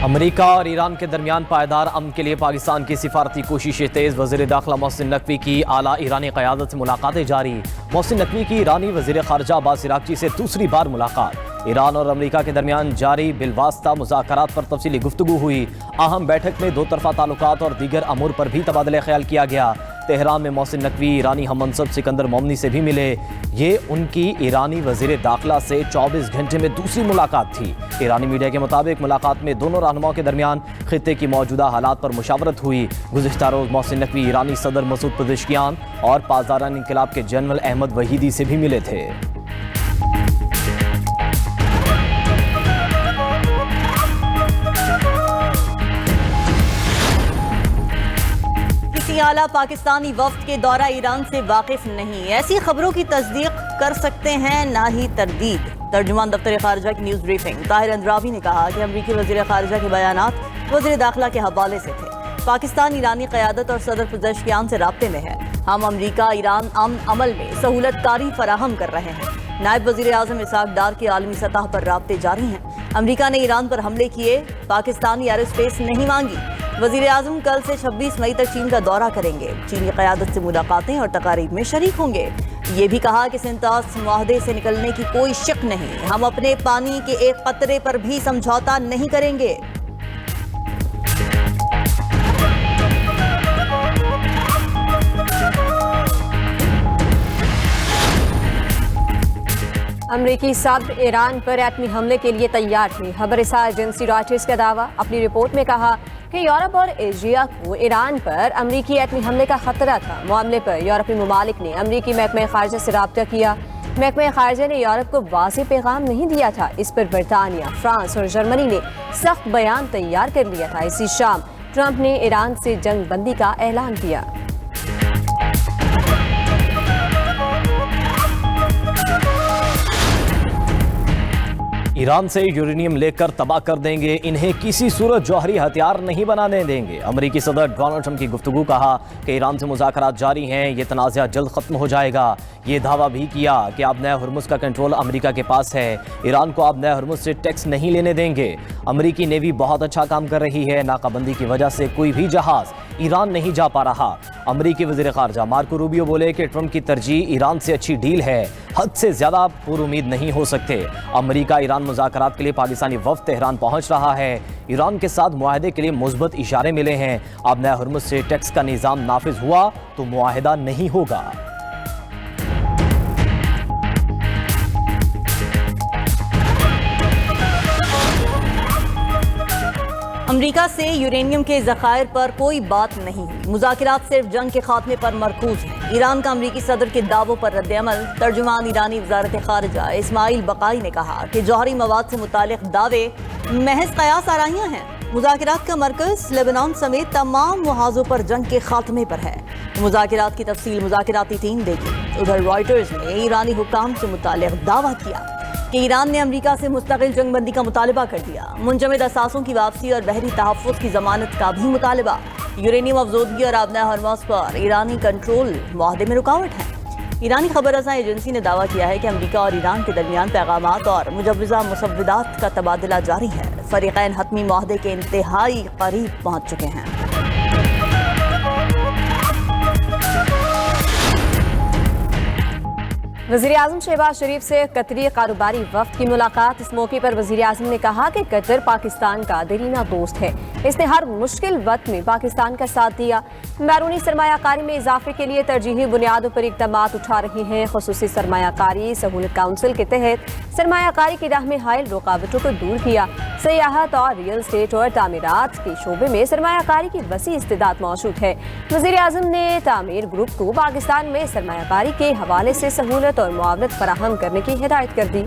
America और Iran के दरमियान पायदार अमन के लिए पाकिस्तान की सिफारती कोशिशें तेज। वज़ीर दाखिला मोहसिन नकवी की आला ईरानी क़यादत से मुलाकातें जारी। मोहसिन नकवी की ईरानी वज़ीर ख़ारजा अब्बास इराक़ची से दूसरी बार मुलाकात। ईरान और अमेरिका के दरमियान जारी बिलवास्ता मुज़ाकरात पर तफसीली गुफ्तगू हुई। अहम बैठक में दो तरफ़ा ताल्लुकात और दीगर अमूर पर भी तबादला ख्याल किया गया। तेहरान में मोहसिन नकवी ईरानी हममनसब सिकंदर मोमनी से भी मिले। ये उनकी ईरानी वज़ीर दाखिला से 24 घंटे में दूसरी मुलाकात थी। ईरानी मीडिया के मुताबिक मुलाकात में दोनों रहनुमाओं के दरमियान खित्ते की मौजूदा हालात पर मुशावरत हुई। गुज़िश्ता रोज़ मोहसिन नकवी ईरानी सदर मसूद पज़ेश्कियान और पासदारान इनक़िलाब के जनरल अहमद वहीदी से भी मिले थे। आला पाकिस्तानी वफ्द के दौरा ईरान से वाकिफ नहीं, ऐसी खबरों की तस्दीक कर सकते हैं ना ही तरदीद। तर्जुमान दफ्तर खारजा की न्यूज़ ब्रीफिंग ताहिर अंद्रावी ने कहा कि अमरीकी वज़ीर खारजा के बयानात वज़ीर दाखिला के हवाले से थे। पाकिस्तान ईरानी क़यादत और सदर पज़ेश्कियान से राब्ते में है। हम अमरीका ईरान अमल में सहूलत कारी फराहम कर रहे हैं। नायब वज़ीर आज़म इसहाक डार के आलमी सतह पर राब्ते जारी हैं। अमरीका ने ईरान पर हमले किए, पाकिस्तानी एयर स्पेस नहीं मांगी। वज़ीर आज़म कल से 26 मई तक चीन का दौरा करेंगे। चीनी क़यादत से मुलाकातें और तकारीब में शरीक होंगे। ये भी कहा कि सिंतास मुआहदे से निकलने की कोई शक नहीं, हम अपने पानी के एक कतरे पर भी समझौता नहीं करेंगे। अमरीकी सदर ईरान पर एटमी हमले के लिए तैयार थे। खबरसार एजेंसी रॉयटर्स का दावा। अपनी रिपोर्ट में कहा कि यूरोप और एशिया को ईरान पर अमरीकी एटमी हमले का खतरा था। मामले पर यूरोपीय ममालिक ने अमरीकी महकमा खारजा से रब्ता किया। महकमा खारजा ने यूरोप को वाज़ेह पैगाम नहीं दिया था। इस पर बरतानिया, फ्रांस और जर्मनी ने सख्त बयान तैयार कर लिया था। इसी शाम ट्रंप ने ईरान से जंग बंदी का ऐलान किया। ईरान से यूरेनियम लेकर तबाह कर देंगे, इन्हें किसी सूरत जौहरी हथियार नहीं बनाने देंगे। अमेरिकी सदर डोनाल्ड ट्रंप की गुफ्तगू। कहा कि ईरान से मुज़ाकरात जारी हैं, ये तनाज़ा जल्द ख़त्म हो जाएगा। ये दावा भी किया कि आबनाए हुर्मुज़ का कंट्रोल अमेरिका के पास है। ईरान को आबनाए हुर्मुज़ से टैक्स नहीं लेने देंगे। अमेरिकी नेवी बहुत अच्छा काम कर रही है। नाकाबंदी की वजह से कोई भी जहाज़ ईरान नहीं जा पा रहा। अमरीकी वज़ीर ख़ारजा मार्को रूबियो बोले कि ट्रंप की तरजीह ईरान से अच्छी डील है, हद से ज़्यादा पुरुमीद नहीं हो सकते। अमरीका ईरान मुज़ाकरात के लिए पाकिस्तानी वफ़द तेहरान पहुँच रहा है। ईरान के साथ मुआहदे के लिए मुस्बत इशारे मिले हैं। आबनाए हुर्मुज़ से टैक्स का निज़ाम नाफिज हुआ तो मुआहदा नहीं होगा। अमरीका से यूरेनियम के ज़खायर पर कोई बात नहीं हुई। मुज़ाकरात सिर्फ जंग के खात्मे पर मरकूज हैं। ईरान का अमरीकी सदर के दावों पर रद्द-ए-अमल। तर्जुमान ईरानी वज़ारत ख़ारजा इस्माइल बक़ाई ने कहा कि जौहरी मवाद से मुतालिक दावे महज क़यास आराइयाँ हैं। मुज़ाकरात का मरकज़ लेबनान समेत तमाम मुहाज़ों पर जंग के खात्मे पर है। मुज़ाकरात की तफसील मुज़ाकराती टीम देगी। उधर रॉयटर्स ने ईरानी हुक्काम से मुतालिक दावा किया कि ईरान ने अमरीका से मुस्तकिल जंगबंदी का मुतालबा कर दिया। मुंजमद असासों की वापसी और बहरी तहफ़्फ़ुज़ की ज़मानत का भी मुतालबा। यूरेनियम अफज़ोदगी और आबनाए हुर्मुज़ पर ईरानी कंट्रोल मुआहदे में रुकावट है। ईरानी खबर रसां एजेंसी ने दावा किया है कि अमरीका और ईरान के दरमियान पैगामात और मुजव्वज़ा मुसव्विदात का तबादला जारी है। फ़रीक़ैन हतमी मुआहदे के इंतहाई करीब पहुँच चुके हैं। वज़ीर आज़म शहबाज शरीफ से कतरी कारोबारी वफ़द की मुलाकात। इस मौके पर वज़ीर आज़म ने कहा कि कतर पाकिस्तान का दरीना दोस्त है। इसने हर मुश्किल वक्त में पाकिस्तान का साथ दिया। बैरूनी सरमायाकारी में इजाफे के लिए तरजीही बुनियादों पर इक़दामात उठा रही हैं। ख़ुसूसी सरमायाकारी सहूलत काउंसिल के तहत सरमायाकारी की राह में हायल रुकावटों को दूर किया। सियाहत और रियल एस्टेट और तामीरात के शोबे में सरमायाकारी की वसी इस्तेदाद मौजूद है। वज़ीर आज़म ने तामीर ग्रुप को पाकिस्तान में सरमायाकारी के हवाले से सहूलत और मुआवनत फराहम करने की हिदायत कर दी।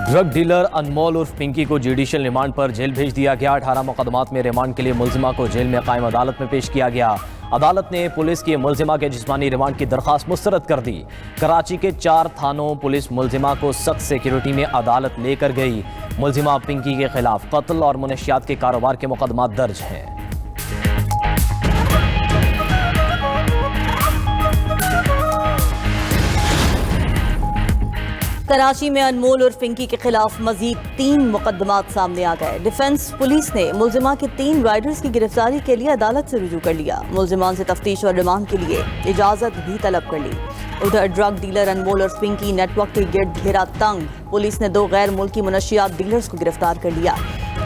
ड्रग डीलर अनमोल उर्फ पिंकी को जुडिशियल रिमांड पर जेल भेज दिया गया। 18 मुकदमात में रिमांड के लिए मुल्जिमा को जेल में कायम अदालत में पेश किया गया। अदालत ने पुलिस की मुल्जिमा के जिस्मानी रिमांड की दरख्वास्त मुस्तरद कर दी। कराची के 4 थानों पुलिस मुल्जिमा को सख्त सिक्योरिटी में अदालत लेकर गई। मुल्जिमा पिंकी के खिलाफ कत्ल और मुनशियात के कारोबार के मुकदमात दर्ज हैं। कराची में अनमोल और पिंकी के खिलाफ मजीद 3 मुकदमात सामने आ गए। डिफेंस पुलिस ने मुलजिमा के 3 राइडर्स की गिरफ्तारी के लिए अदालत से रुजू कर लिया। मुलजिमान से तफ्तीश और रिमांड के लिए इजाजत भी तलब कर ली। उधर ड्रग डीलर अनमोल और पिंकी नेटवर्क के गिर्द घेरा तंग। पुलिस ने 2 गैर मुल्की मुनशियात डीलर्स को गिरफ्तार कर लिया।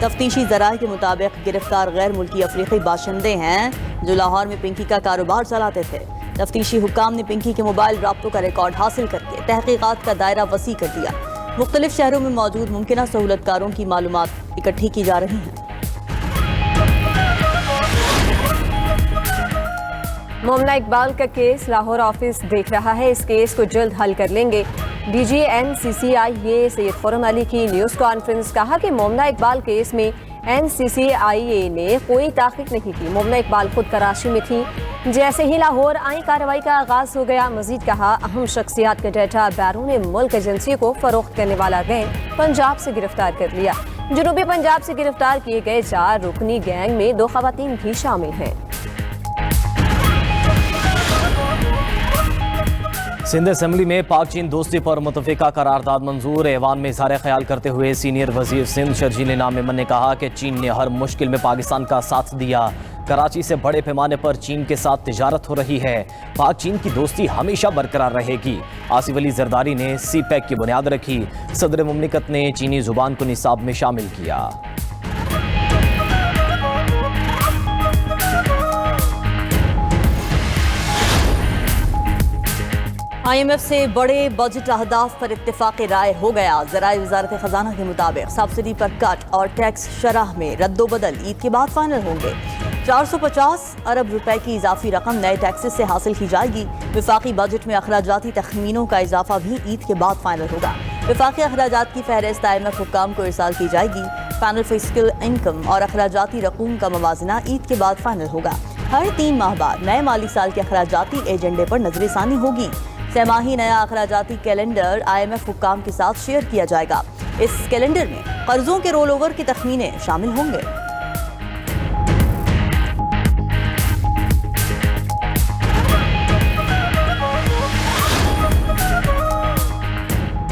तफ्तीशी जराए के मुताबिक गिरफ्तार गैर मुल्की अफ्रीकी बाशिंदे हैं जो लाहौर में पिंकी का कारोबार चलाते थे। तफ्तीशी हुक्काम ने पिंकी के मोबाइल राब्तों का रिकॉर्ड हासिल करके तहकीकात का दायरा वसी कर दिया। मुख्तलिफ शहरों में मौजूद मुमकिन सहूलतकारों की मालूमात इकट्ठी की जा रही हैं। मोमना इकबाल का केस लाहौर ऑफिस देख रहा है। इस केस को जल्द हल कर लेंगे। डीजी NCCIA सैयद खुर्रम अली की न्यूज़ कॉन्फ्रेंस। कहा कि मोमना इकबाल केस में NCCIA ने कोई ताक़ीद नहीं की। मोमना इकबाल खुद कराची में थी। जैसे ही लाहौर आई कार्रवाई का आगाज हो गया। मजीद कहा अहम शख्सियात का डाटा बैरून मुल्क एजेंसियों को फरोख्त करने वाला गैंग पंजाब से गिरफ्तार कर लिया। जनूबी पंजाब से गिरफ्तार किए गए 4 रुकनी गैंग में 2 खवातीन भी शामिल हैं। सिंध असेंबली में पाक चीन दोस्ती पर मुतफ़िका करारदाद मंजूर। ऐवान में इज़हार ख्याल करते हुए सीनियर वजीर सिंध शर्जील इनाम मेमन ने कहा कि चीन ने हर मुश्किल में पाकिस्तान का साथ दिया। कराची से बड़े पैमाने पर चीन के साथ तिजारत हो रही है। पाक चीन की दोस्ती हमेशा बरकरार रहेगी। आसिफ अली जरदारी ने CPEC की बुनियाद रखी। सदर मुमलिकत ने चीनी जुबान को निसाब में शामिल किया। IMF से बड़े बजट अहदाफ पर इत्तेफाक राय हो गया। ज़राए वज़ारत ख़जाना के मुताबिक सब्सिडी पर कट और टैक्स शरह में रद्दोबदल ईद के बाद फाइनल होंगे। 450 अरब रुपए की इजाफी रकम नए टैक्सेस से हासिल की जाएगी। विफाकी बजट में अखराजाती तखमीनों का इजाफा भी ईद के बाद फाइनल होगा। विफाकी अखराजात की फहरिस्त IMF हुक्काम को इरसाल की जाएगी। फाइनल फिस्कल इनकम और अखराजाती रकूम का मवाजना ईद के बाद फाइनल होगा। हर 3 माह बाद नए माली साल के अखराजाती एजेंडे पर नजरसानी होगी। सहमाही नया अखराजाती कैलेंडर IMF हुक्काम के साथ शेयर किया जाएगा। इस कैलेंडर में कर्जों के रोल ओवर के तखमीने शामिल होंगे।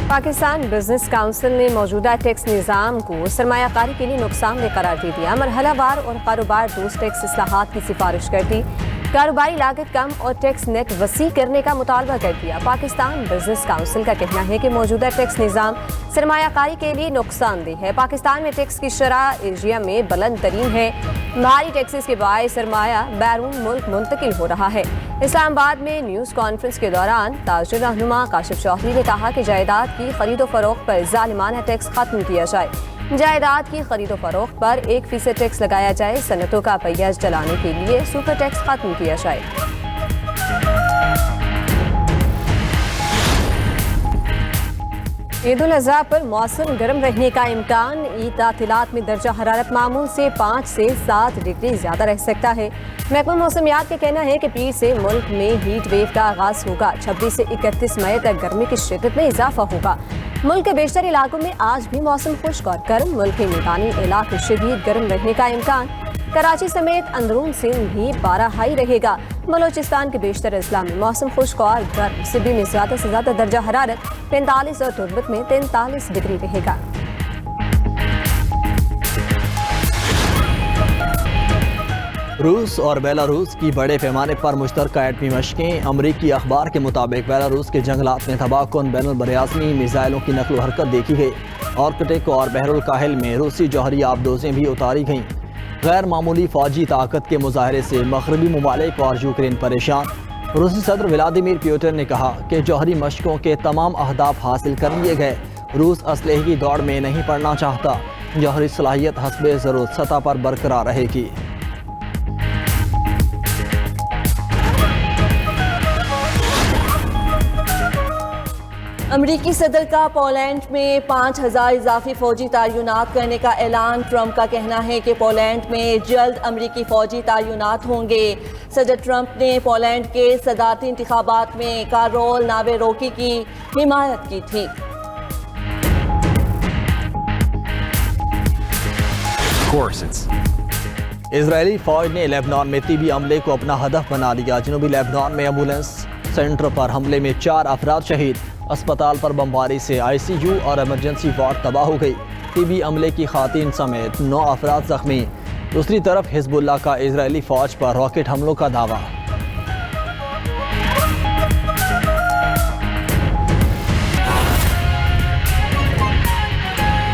पाकिस्तान बिजनेस काउंसिल ने मौजूदा टैक्स निज़ाम को सरमायाकारी के लिए नुकसानदेह करार दे दिया। मरहलावार और कारोबार दोस्त टैक्स इस्लाहात की सिफारिश कर दी। कारोबारी लागत कम और टैक्स नेट वसी करने का मुतालबा कर दिया। पाकिस्तान बिजनेस काउंसिल का कहना है कि मौजूदा टैक्स निज़ाम सरमायाकारी के लिए नुकसानदेह है। पाकिस्तान में टैक्स की शरह एशिया में बुलंद तरीन है। भारी टैक्सेस के बायस सरमाया बैरून मुल्क मुंतकिल हो रहा है। इस्लामाबाद में न्यूज़ कॉन्फ्रेंस के दौरान ताजिर रहनुमा काशिफ चौधरी ने कहा कि जायदाद की खरीदो फरोख्त पर जालिमाना टैक्स खत्म किया जाए। जायदाद की खरीदो फरोख्त पर 1% टैक्स लगाया जाए। सनतों का पहिया चलाने के लिए सुपर टैक्स खत्म किया जाए। ईद उल अज़हा पर मौसम गर्म रहने का इम्कान। ईद तातीलात में दर्जा हरारत मामूल से 5 से 7 डिग्री ज़्यादा रह सकता है। महकमा मौसमियात का कहना है कि पीर से मुल्क में हीट वेव का आगाज होगा। 26 से 31 मई तक गर्मी की शिद्दत में इजाफा होगा। मुल्क के बेशतर इलाकों में आज भी मौसम खुश्क और गर्म। मुल्क के मैदानी इलाके शदीद गर्म रहने का इम्कान। कराची समेत अंदरून सिंध भी 12 हाई रहेगा। बलोचिस्तान के बेशतर अजला में मौसम खुश्क और गर्म। सिबी में ज़्यादा से ज़्यादा दर्जा हरारत 45 और तुर्बत में 43 डिग्री रहेगा। रूस और बेलारूस की बड़े पैमाने पर मुश्तरका एटमी मशकें। अमरीकी अखबार के मुताबिक बेलारूस के जंगलात में तबाहकुन बैनुल-बरिआज़मी मिसाइलों की नकलो हरकत देखी गई। आर्कटिक और बहरुल काहिल में रूसी जौहरी आबदोज़ें भी उतारी गईं। गैर मामूली फौजी ताकत के मुजाहरे से मगरबी ममालिक और यूक्रेन परेशान। रूसी सदर व्लादिमीर पुतिन ने कहा कि जौहरी मशकों के तमाम अहदाफ हासिल कर लिए गए। रूस असलहे की दौड़ में नहीं पड़ना चाहता। जौहरी सलाहियत हस्बे ज़रूरत सतह पर बरकरार रहेगी। अमरीकी सदर का पोलैंड में 5000 इजाफी फौजी तैनात करने का ऐलान। ट्रंप का कहना है कि पोलैंड में जल्द अमरीकी फौजी तैनात होंगे। सदर ट्रंप ने पोलैंड के सदारती इंतखाबात में कारोल नावेरोकी की हिमायत की थी। इजरायली फौज ने लेबनान में तिबी हमले को अपना हदफ बना लिया। जनूबी लेबनान में एम्बुलेंस सेंटर पर हमले में 4 अफराद शहीद। अस्पताल पर बमबारी से ICU और इमरजेंसी वार्ड तबाह हो गई। टीबी अमले की खातिन समेत 9 अफराद जख्मी। दूसरी तरफ हिजबुल्लाह का इजरायली फौज पर रॉकेट हमलों का दावा।